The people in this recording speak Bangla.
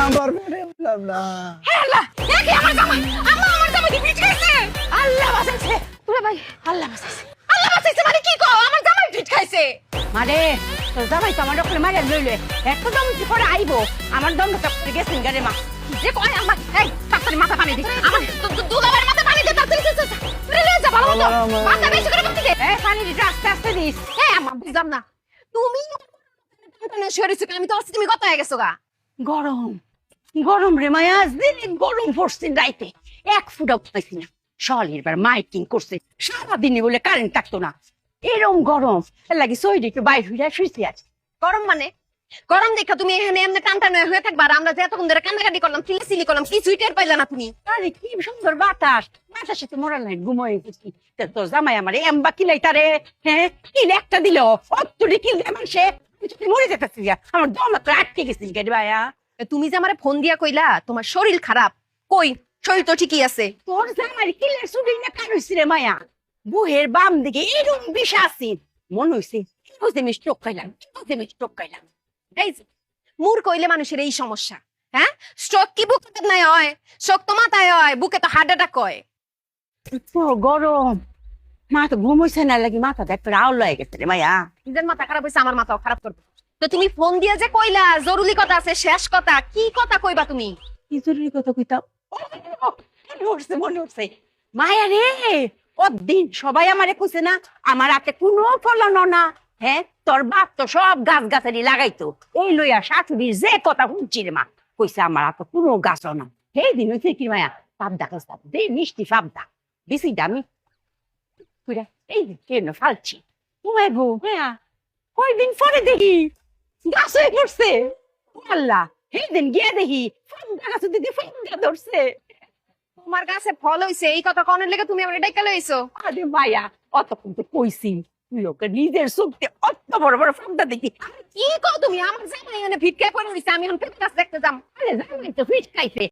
আমার পেটে উঠলাম না। হে আল্লাহ, দেখি আমার জামাই, আমার জামাই কি ফিট খাইছে? আল্লাহ বাঁচাইছে। তুলে ভাই, আল্লাহ বাঁচাইছে। আল্লাহ বাঁচাইছে মানে কি কও? আমার জামাই ফিট খাইছে। মারে তোর জামাই তো আমার ওখানে মারিয়া লইলে একটু দম পরে আইবো আমার দমটা চাপ করে গেছেন গারে মা যে কয় আমার এই তাড়াতাড়ি মাথা পানি দে। আমার দুলাভাইয়ের মাথা পানি দে তাড়াতাড়ি। তুই লে যা ভালো মতো। মাথা বেশি করে পানি দে। পানি দিতে আস্তে আস্তে দিস। এই আম্মা বুঝলাম না। তুমি টানা সরিছো আমি তো তুমি কত হয়ে গেছো গা। গরম গরম রে মায়া দিন গরম পড়ছে রাইতে এক ফুটা পাইছি না শহরের বার মাইকিং করছে সারাদিনই বলে কারেন্ট থাকতো না এরম গরম এর লাগি সইডি একটু বাইর হইয়া শুইছি আজ গরম মানে গরম দেখা তুমি এখানে এমনি টানটানো হয়ে থাকবা আর আমরা যে এতক্ষণ ধরে কান্নাকাটি করলাম চিলি করলাম কিছুই টের পাইলা না তুমি। আরে কি সুন্দর বাতাস বাতাসে তো মরাল নাই ঘুমোয় গেছি তো জামাই আমার এম্বা কিলাই তারে হ্যাঁ কিল একটা দিল অত্তরি কিল দেয় মানুষে মরে যেতেছি আমার দম তো আটকে গেছি গেট ভাইয়া তুমি যে আমারে ফোন দিয়া কইলা তোমার শরীর খারাপ কই শরীর তো ঠিকই আছে। তোর জামাই কিলের চুরি না কারুইছি রে মায়া বুহের বাম দিকে এরম বিষ আছে মনে হইছে আমি স্ট্রোক খাইলাম স্ট্রোক খাইলাম এই যে মুর কইলে মানুষের এই সমস্যা হ্যাঁ স্ট্রোক কি বুকে নাই হয় শোক তো মাথায় হয় বুকে তো হার্ট অ্যাটাক হয়। তো গরম মাথা ঘুম হইছে না লাগি মাথা দেখতে আউল হয়ে গেছে রে মায়া নিজের মাথা খারাপ হইছে আমার মাথাও খারাপ করবে। তো তুমি ফোন দিয়া যে কইলা জরুরি কথা আছে শেষ কথা কি কথা কইবা তুমি? কি জরুরি কথা কইতাম মনে উঠছে মায়া রে দিন সবাই আমারে কইছে না আমার হাতে কোনো ফলন না হ্যাঁ তোর বাপ তো সব গাছ গাছালি লাগাইতো এই লইয়া শাশুড়ির যে কথা শুনছি রে মা কইছে আমার হাতে কোনো গাছ না সেই দিন হইছে কি মায়া পাবদা গাছ দে মিষ্টি পাবদা বেশি দামি পুরা এই কেন ফালছি তোমায় গো হ্যাঁ কয়দিন পরে দেখি গাছ হয়ে পড়ছে আল্লাহ সেই দিন গিয়ে দেখি পাবদা গাছ দিদি পাবদা ধরছে তোমার কাছে ফল হইছে এই কথা কনের লেগে তুমি আমার ডাইকা লইছো। আরে মায়া অতক্ষণ তো কইছি লোকে নিজের চোখে অত বড় বড় পাবদা দেখি কি কও তুমি আমার জামাই এখানে ভিক্ষা করে হইছে আমি এখন পেট কাছে দেখতে যাম। আরে জামাই তো ফিট খাইছে